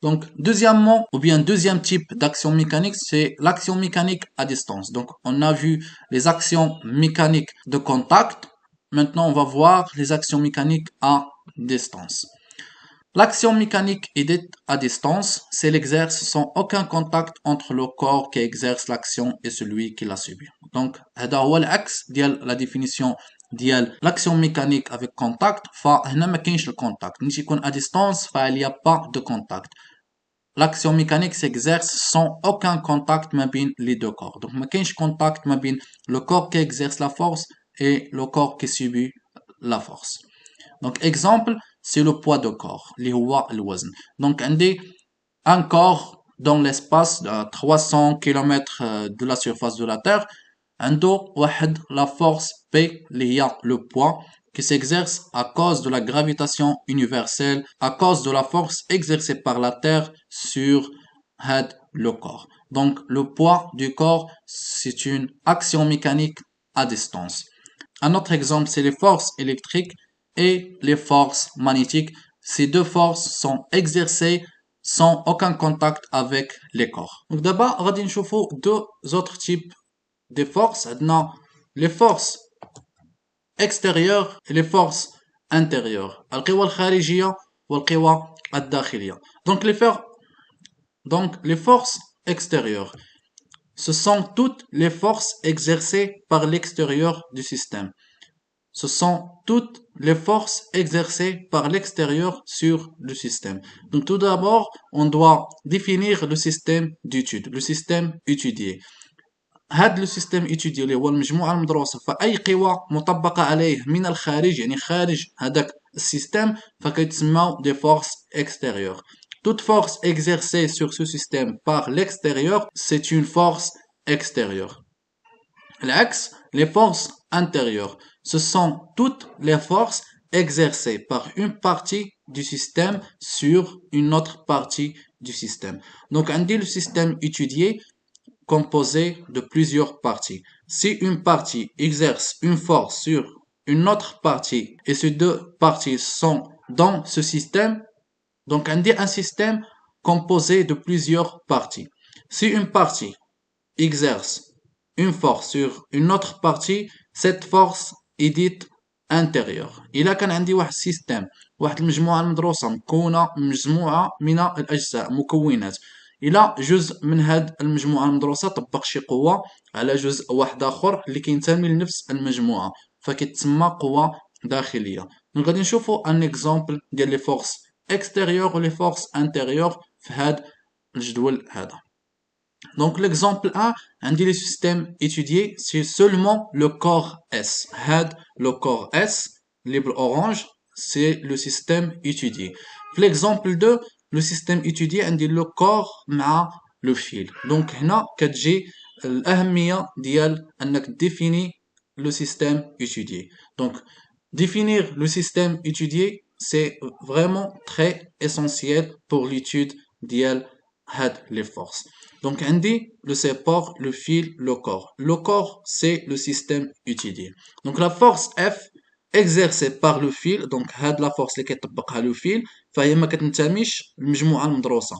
Donc, deuxièmement, ou bien deuxième type d'action mécanique, c'est l'action mécanique à distance. Donc, on a vu les actions mécaniques de contact. Maintenant, on va voir les actions mécaniques à distance. L'action mécanique à distance, c'est l'exerce sans aucun contact entre le corps qui exerce l'action et celui qui la subit. Donc, هذا هو العكس ديال la définition ديال l'action mécanique avec contact. فهنا ما كاينش الكونتاكت. ملي تيكون à distance, فil n'y a pas de contact. L'action mécanique s'exerce sans aucun contact ما بين les deux corps. Donc, ما كاينش contact ما بين le corps qui exerce la force et le corps qui subit la force. Donc, exemple, c'est le poids de corps, اللي هو الوزن. Donc, عندي un corps dans l'espace de 300 km de la surface de la Terre, عنده واحد la force P اللي هي le poids qui s'exerce à cause de la gravitation universelle, à cause de la force exercée par la Terre sur le corps. Donc, le poids du corps, c'est une action mécanique à distance. Un autre exemple, c'est les forces électriques et les forces magnétiques. Ces deux forces sont exercées sans aucun contact avec les corps. Donc d'abord, غادي نشوفوا deux autres types de forces. عندنا les forces extérieures et les forces intérieures. القوى الخارجية والقوى الداخلية. Donc les forces extérieures, ce sont toutes les forces exercées par l'extérieur du système. Ce sont toutes les forces exercées par l'extérieur sur le système. Donc tout d'abord, on doit définir le système d'étude, le système étudié. هذا le système étudié اللي هو المجموعة المدروسة فأي قوى مطبقة عليه من الخارج يعني خارج هذاك السيستم فكيتسمى des forces extérieures. Toute force exercée sur ce système par l'extérieur, c'est une force extérieure. L'axe, les forces intérieures, ce sont toutes les forces exercées par une partie du système sur une autre partie du système. Donc, on dit le système étudié composé de plusieurs parties. Si une partie exerce une force sur une autre partie et ces deux parties sont dans ce système, donc on dit un système composé de plusieurs parties. Si une partie exerce une force sur une autre partie, cette force est dite intérieure. إلا كان عندي واحد السيستم واحد المجموعة المدروسة مكونة مجموعة من الأجزاء مكونات إلى جزء من هاد المجموعة المدروسة طبق شي قوة على جزء واحد آخر اللي كينتمي لنفس المجموعة فكتسمى قوة داخلية. دونك غادي نشوفو ان اكزامبل ديال لي فورس اكستيريور و لي فورس انتيريور في هاد الجدول هذا. Donc l'exemple 1, on dit le système étudié, c'est seulement le corps S. Le corps S, libre orange, c'est le système étudié. L'exemple 2, le système étudié, on dit le corps مع le fil. Donc هنا كتجي الأهمية ديال أنك définir le système étudié. Donc définir le système étudié, c'est vraiment très essentiel pour l'étude ديال les forces. Donc, on dit le support, le fil, le corps. Le corps, c'est le système étudié. Donc, la force F exercée par le fil, donc, la force اللي كيطبقها le fil, فهي ما كتنتميش للمجموعة المدروسة.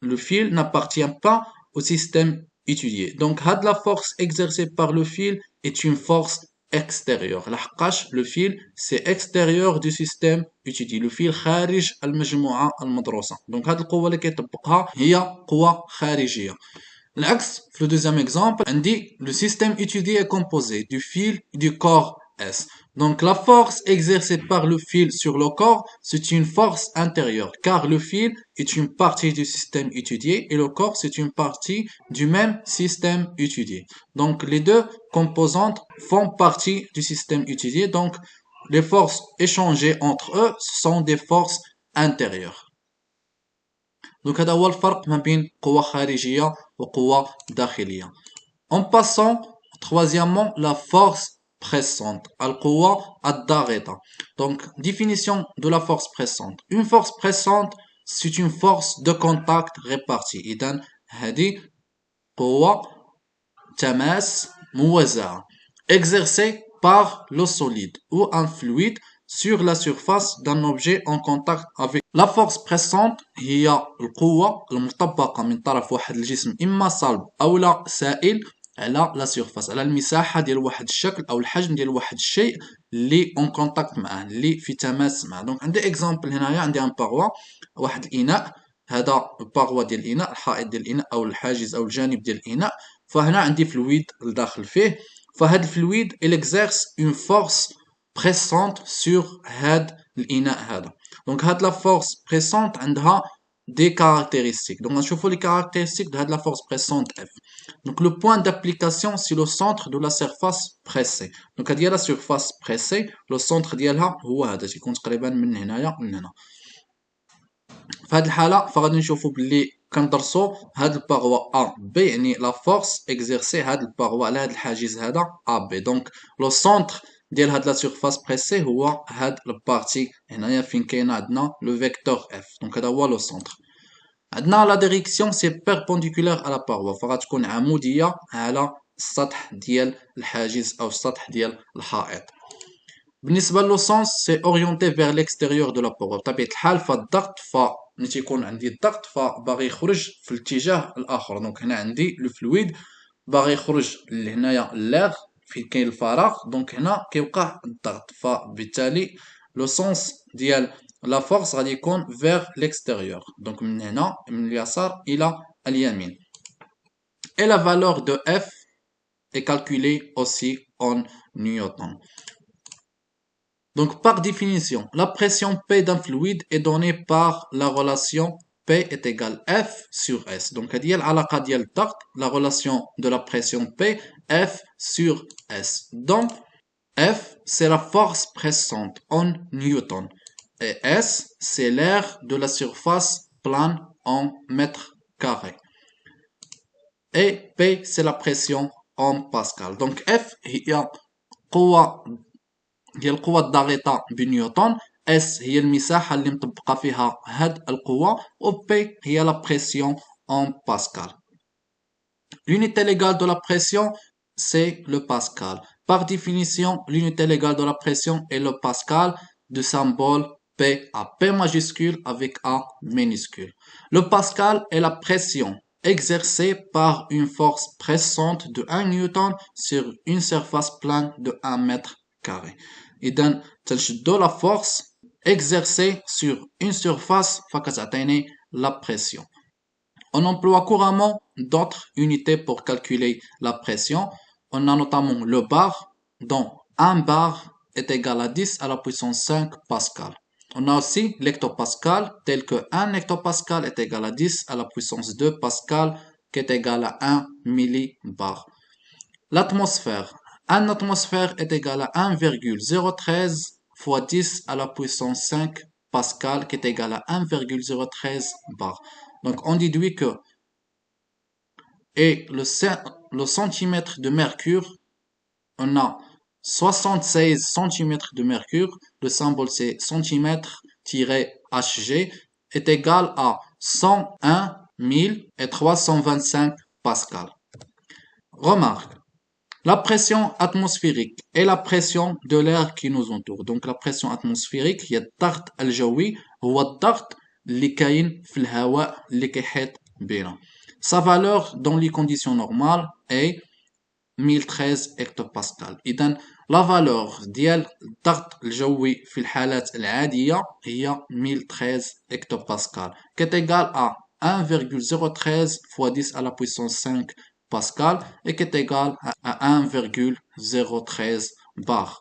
Le fil n'appartient pas au système étudié. Donc, la force exercée par le fil est une force extérieure. لحقاش le fil, c'est extérieur du système étudié. Le fil خارج المجموعة المدروسة. Donc, هاد القوة اللي كيطبقها هي قوة خارجية. العكس, في le deuxième exemple, on dit le système étudié est composé du fil et du corps S. Donc, la force exercée par le fil sur le corps, c'est une force intérieure, car le fil est une partie du système étudié et le corps, c'est une partie du même système étudié. Donc, les deux composantes font partie du système étudié. Donc, les forces échangées entre eux sont des forces intérieures. Donc, هذا هو الفرق ما بين قوة خارجية وقوة داخلية. En passant, troisièmement, la force pressante. القوة الضاغطة. Donc, définition de la force pressante. Une force pressante, c'est une force de contact répartie. إذن هذه قوة تماس موزعة exercée par le solide ou un fluide sur la surface d'un objet en contact avec la force pressante. هي القوة المطبقة من طرف واحد الجسم إما صلب أو لا سائل على لا سيرفاس، على المساحة ديال واحد الشكل أو الحجم ديال واحد الشيء اللي اون كونتاكت معاه، اللي في تماس معاه. دونك عندي اكزامبل هنايا، عندي ان باغوا، واحد الإناء، هذا الباغوا ديال الإناء، الحائط ديال الإناء أو الحاجز أو الجانب ديال الإناء، فهنا عندي فلويد لداخل فيه، فهاد الفلويد il exerce une force pressante sur هاد الإناء هذا. دونك هاد لا فورس بريسونت عندها des caractéristiques. Donc, on les caractéristiques de la force pressante F. Donc, le point d'application, c'est le centre de la surface pressée. Donc, il y a la surface pressée, le centre ديالها هو هذا، تيكون تقريبا من هنايا من هنا. في هذه الحالة فغادي نشوفوا باللي كندرسوا هاد الباغوا A B، يعني لا فورس اكزيرسي هاد الباغوا على هاد الحاجز هذا A B. دونك لو سونتر ديال هاد لا سيرفاس بريسي هو هاد البارتي هنايا فين كاين عندنا لو فيكتور F. دونك هذا هو لو سونتر. عندنا لا ديريكسيون سي بيربونديكولار على باغوا، فغتكون عمودية على السطح ديال الحاجز أو السطح ديال الحائط. بالنسبة لو سونس سي اورينتي فيغ ليكستيريور دو لا باغوا، بطبيعة الحال فالضغط ملي تيكون عندي الضغط فباغي يخرج في الاتجاه الآخر. دونك هنا عندي لو فلويد باغي يخرج لهنايا لاغ فين كاين الفراغ، دونك هنا كيوقع الضغط، فبالتالي لو سونس ديال la force غادي يكون vers l'extérieur. Donc من هنا من اليسار إلى اليمين. Et la valeur de F est calculée aussi en newton. Donc par définition, la pression P d'un fluide est donnée par la relation P est égal F sur S. Donc هذه هي العلاقة ديال الضغط، la relation de la pression P, F sur S. Donc F c'est la force pressante en newton. Et S, c'est l'aire de la surface plane en mètres carrés. Et P, c'est la pression en pascal. Donc F هي القوة الضاغطة بنيوتن، S هي المساحة اللي مطبقة فيها هاد القوة، و P هي la pression en pascal. L'unité légale de la pression, c'est le pascal. Par définition, l'unité légale de la pression est le pascal, de symbole P à P majuscule avec A minuscule. Le pascal est la pression exercée par une force pressante de 1 newton sur une surface plane de 1 mètre carré. إذن تنشدو la force exercée sur une surface فكتعطيني la pression. On emploie couramment d'autres unités pour calculer la pression. On a notamment le bar, dont un bar est égal à 10 à la puissance 5 pascal. On a aussi l'hectopascal, tel que 1 hectopascal est égal à 10 à la puissance 2 pascal, qui est égal à 1 millibar. L'atmosphère. Un atmosphère est égal à 1,013 fois 10 à la puissance 5 pascal, qui est égal à 1,013 bar. Donc on déduit que le centimètre de mercure, on a 76 centimètres de mercure, le symbole c'est centimètre-hg, est égal à 101 325 pascal. Remarque, la pression atmosphérique est la pression de l'air qui nous entoure. Donc la pression atmosphérique هي الضغط الجوي، هو الضغط اللي كاين في الهواء اللي كيحيط بنا. Sa valeur dans les conditions normales est 1013 hectopascal. إذن la valeur ديال الضغط الجوي في الحالات العادية هي 1013 hectopascal, qui est égal à 1,013 fois 10 à la puissance 5 pascal et qui est égal à 1,013 bar.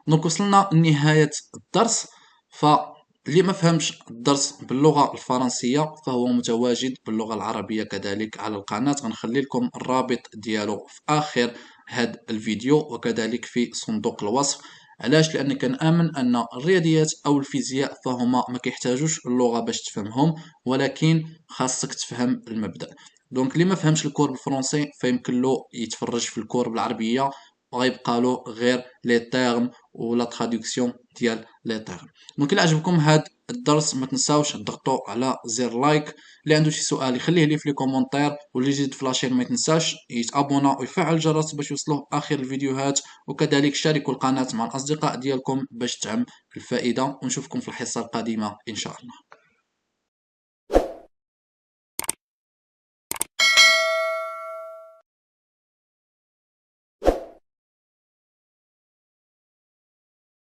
دونك وصلنا لنهاية الدرس. فاللي ما فهمش الدرس باللغة الفرنسية فهو متواجد باللغة العربية كذلك على القناة، غنخلي لكم الرابط ديالو في آخر هذا الفيديو وكذلك في صندوق الوصف. علاش؟ لأن كنآمن أن الرياضيات أو الفيزياء فهما ما كيحتاجوش اللغة باش تفهمهم، ولكن خاصك تفهم المبدأ. دونك اللي ما فهمش الكور بالفرنسي فيمكن له يتفرج في الكور بالعربية، وغيبقى له غير لي تيرم ولا تراديكسيون ديال لي تيرم. دونك الا عجبكم هاد الدرس ما تنساوش تضغطوا على زر لايك. اللي عنده شي سؤال يخليه لي في لي كومونتير، واللي جديد في لاشين ما يتنساش يتابونا ويفعل الجرس باش يوصلوه اخر الفيديوهات، وكذلك شاركوا القناه مع الاصدقاء ديالكم باش تعم الفائده. ونشوفكم في الحصه القادمه ان شاء الله.